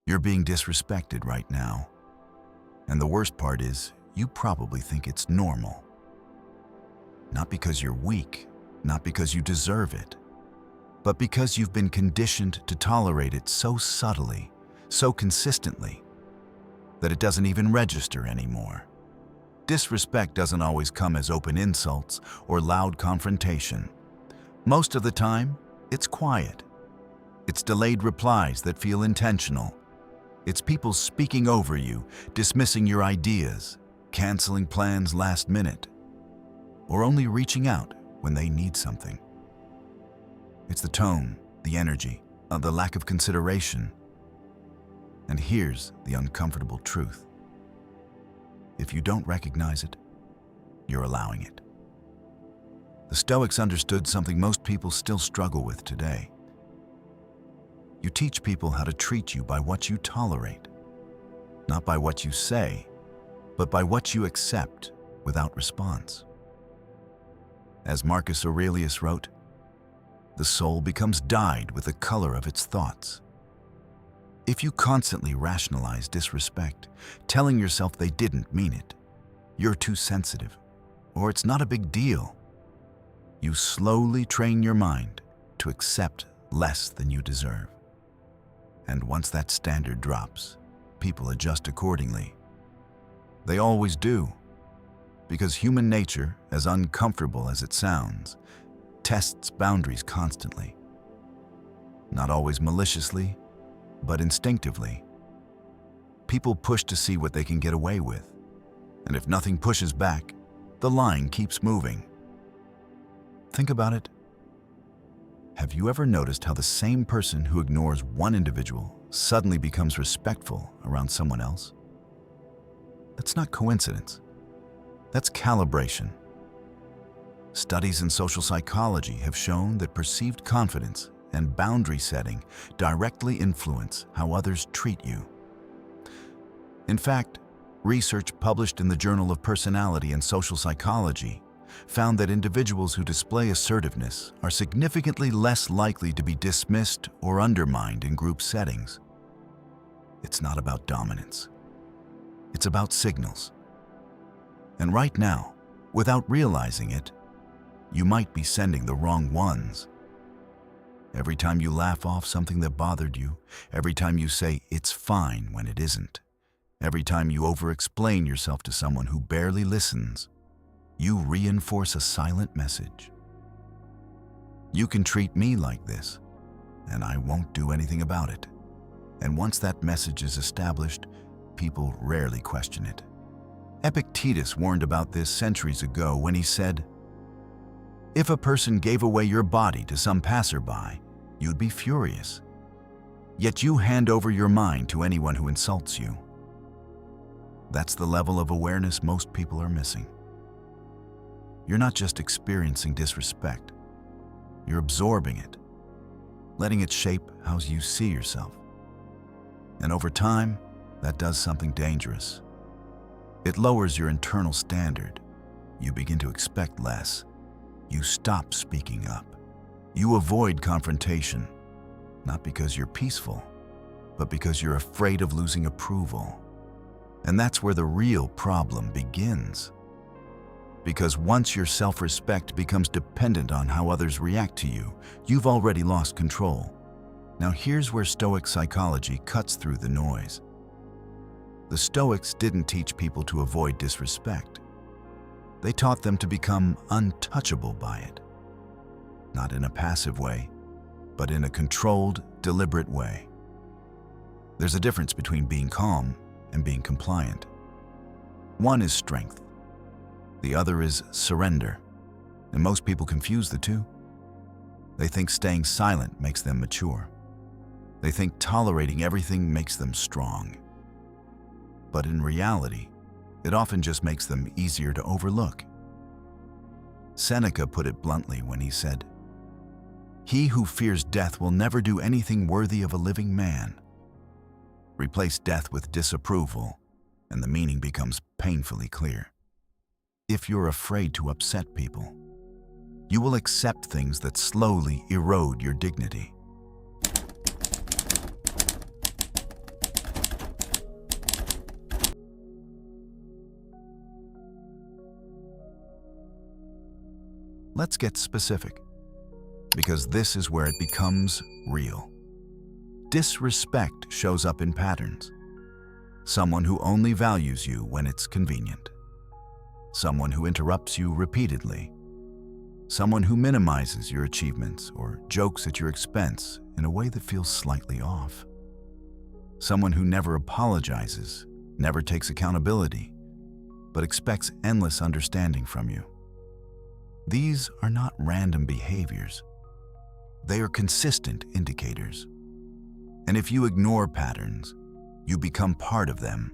You're being disrespected right now. And the worst part is, you probably think it's normal. Not because you're weak, not because you deserve it, but because you've been conditioned to tolerate it so subtly, so consistently, that it doesn't even register anymore. Disrespect doesn't always come as open insults or loud confrontation. Most of the time, it's quiet. It's delayed replies that feel intentional. It's people speaking over you, dismissing your ideas, canceling plans last minute, or only reaching out when they need something. It's the tone, the energy, the lack of consideration. And here's the uncomfortable truth. If you don't recognize it, you're allowing it. The Stoics understood something most people still struggle with today. You teach people how to treat you by what you tolerate, not by what you say, but by what you accept without response. As Marcus Aurelius wrote, the soul becomes dyed with the color of its thoughts. If you constantly rationalize disrespect, telling yourself they didn't mean it, you're too sensitive, or it's not a big deal, you slowly train your mind to accept less than you deserve. And once that standard drops, people adjust accordingly. They always do, because human nature, as uncomfortable as it sounds, tests boundaries constantly. Not always maliciously, but instinctively. People push to see what they can get away with, and if nothing pushes back, the line keeps moving. Think about it. Have you ever noticed how the same person who ignores one individual suddenly becomes respectful around someone else? That's not coincidence. That's calibration. Studies in social psychology have shown that perceived confidence and boundary setting directly influence how others treat you. In fact, research published in the Journal of Personality and Social Psychology found that individuals who display assertiveness are significantly less likely to be dismissed or undermined in group settings. It's not about dominance. It's about signals. And right now, without realizing it, you might be sending the wrong ones. Every time you laugh off something that bothered you, every time you say it's fine when it isn't, every time you over-explain yourself to someone who barely listens, you reinforce a silent message. You can treat me like this, and I won't do anything about it. And once that message is established, people rarely question it. Epictetus warned about this centuries ago when he said, "If a person gave away your body to some passerby, you'd be furious. Yet you hand over your mind to anyone who insults you." That's the level of awareness most people are missing. You're not just experiencing disrespect. You're absorbing it, letting it shape how you see yourself. And over time, that does something dangerous. It lowers your internal standard. You begin to expect less. You stop speaking up. You avoid confrontation, not because you're peaceful, but because you're afraid of losing approval. And that's where the real problem begins. Because once your self-respect becomes dependent on how others react to you, you've already lost control. Now here's where Stoic psychology cuts through the noise. The Stoics didn't teach people to avoid disrespect. They taught them to become untouchable by it. Not in a passive way, but in a controlled, deliberate way. There's a difference between being calm and being compliant. One is strength. The other is surrender, and most people confuse the two. They think staying silent makes them mature. They think tolerating everything makes them strong. But in reality, it often just makes them easier to overlook. Seneca put it bluntly when he said, "He who fears death will never do anything worthy of a living man." Replace death with disapproval, and the meaning becomes painfully clear. If you're afraid to upset people, you will accept things that slowly erode your dignity. Let's get specific, because this is where it becomes real. Disrespect shows up in patterns. Someone who only values you when it's convenient. Someone who interrupts you repeatedly. Someone who minimizes your achievements or jokes at your expense in a way that feels slightly off. Someone who never apologizes, never takes accountability, but expects endless understanding from you. These are not random behaviors. They are consistent indicators. And if you ignore patterns, you become part of them.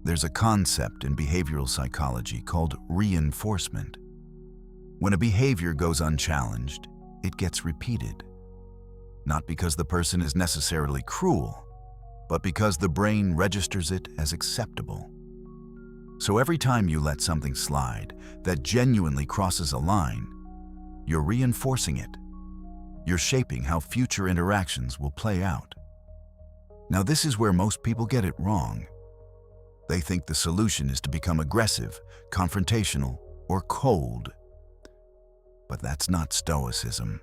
There's a concept in behavioral psychology called reinforcement. When a behavior goes unchallenged, it gets repeated. Not because the person is necessarily cruel, but because the brain registers it as acceptable. So every time you let something slide that genuinely crosses a line, you're reinforcing it. You're shaping how future interactions will play out. Now, this is where most people get it wrong. They think the solution is to become aggressive, confrontational, or cold. But that's not Stoicism.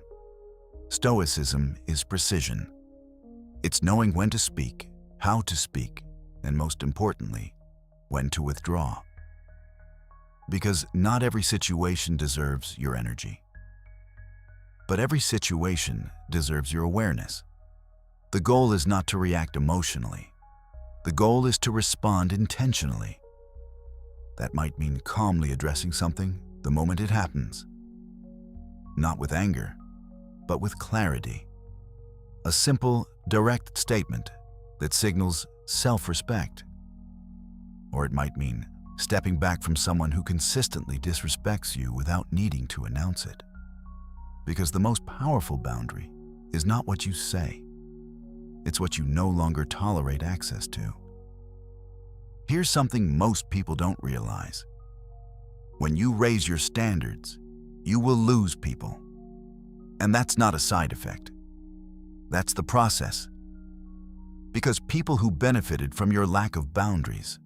Stoicism is precision. It's knowing when to speak, how to speak, and most importantly, when to withdraw. Because not every situation deserves your energy. But every situation deserves your awareness. The goal is not to react emotionally. The goal is to respond intentionally. That might mean calmly addressing something the moment it happens. Not with anger, but with clarity. A simple, direct statement that signals self-respect. Or it might mean stepping back from someone who consistently disrespects you without needing to announce it. Because the most powerful boundary is not what you say. It's what you no longer tolerate access to. Here's something most people don't realize. When you raise your standards, you will lose people. And that's not a side effect. That's the process. Because people who benefited from your lack of boundaries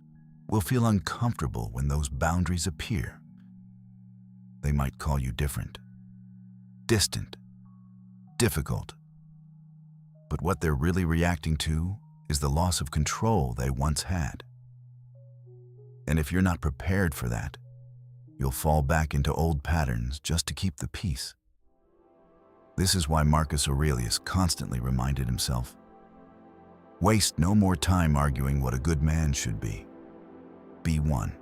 will feel uncomfortable when those boundaries appear. They might call you different, distant, difficult. But what they're really reacting to is the loss of control they once had. And if you're not prepared for that, you'll fall back into old patterns just to keep the peace. This is why Marcus Aurelius constantly reminded himself, waste no more time arguing what a good man should be. Be one.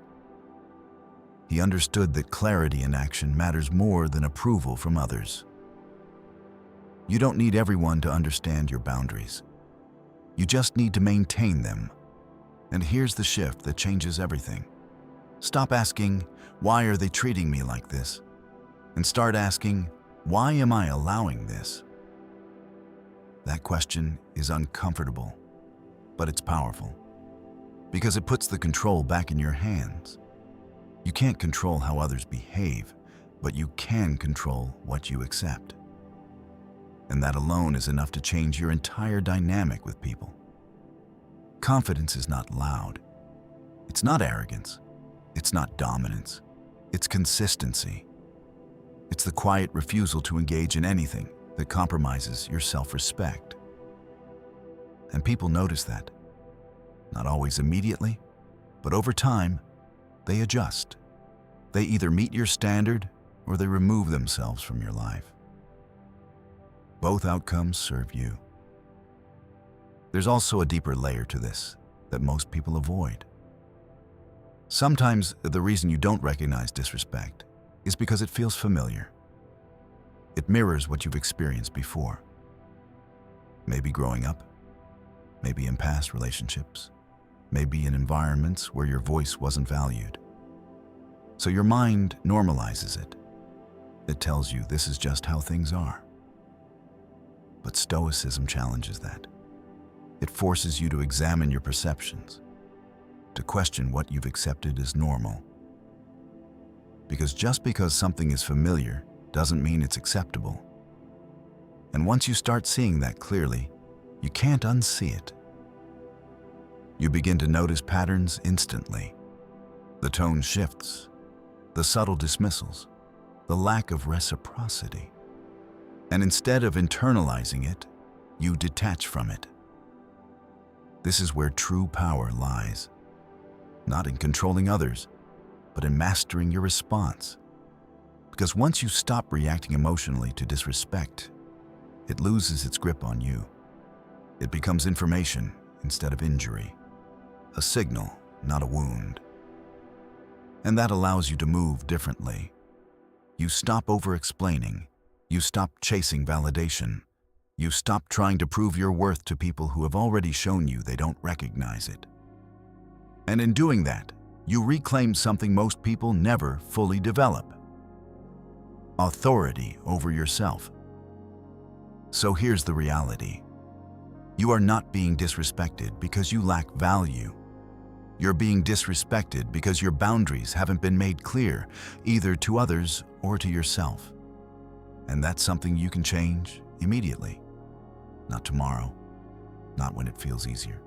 He understood that clarity in action matters more than approval from others. You don't need everyone to understand your boundaries. You just need to maintain them. And here's the shift that changes everything. Stop asking, why are they treating me like this? And start asking, why am I allowing this? That question is uncomfortable, but it's powerful. Because it puts the control back in your hands. You can't control how others behave, but you can control what you accept. And that alone is enough to change your entire dynamic with people. Confidence is not loud. It's not arrogance. It's not dominance. It's consistency. It's the quiet refusal to engage in anything that compromises your self-respect. And people notice that. Not always immediately, but over time, they adjust. They either meet your standard or they remove themselves from your life. Both outcomes serve you. There's also a deeper layer to this that most people avoid. Sometimes the reason you don't recognize disrespect is because it feels familiar. It mirrors what you've experienced before. Maybe growing up, maybe in past relationships, maybe in environments where your voice wasn't valued. So your mind normalizes it. It tells you this is just how things are. But Stoicism challenges that. It forces you to examine your perceptions, to question what you've accepted as normal. Because just because something is familiar doesn't mean it's acceptable. And once you start seeing that clearly, you can't unsee it. You begin to notice patterns instantly. The tone shifts, the subtle dismissals, the lack of reciprocity. And instead of internalizing it, you detach from it. This is where true power lies, not in controlling others, but in mastering your response. Because once you stop reacting emotionally to disrespect, it loses its grip on you. It becomes information instead of injury, a signal, not a wound. And that allows you to move differently. You stop over-explaining. You stop chasing validation. You stop trying to prove your worth to people who have already shown you they don't recognize it. And in doing that, you reclaim something most people never fully develop: authority over yourself. So here's the reality. You are not being disrespected because you lack value. You're being disrespected because your boundaries haven't been made clear, either to others or to yourself. And that's something you can change immediately. Not tomorrow, not when it feels easier.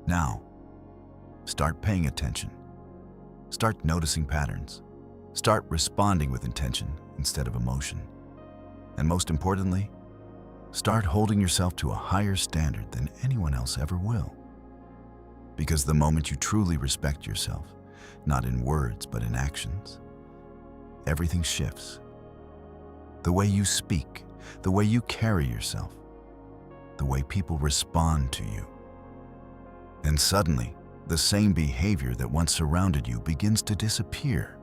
Now, start paying attention. Start noticing patterns. Start responding with intention instead of emotion. And most importantly, start holding yourself to a higher standard than anyone else ever will. Because the moment you truly respect yourself, not in words but in actions, everything shifts. The way you speak, the way you carry yourself, the way people respond to you. And suddenly, the same behavior that once surrounded you begins to disappear.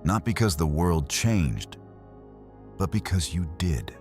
Not because the world changed, but because you did.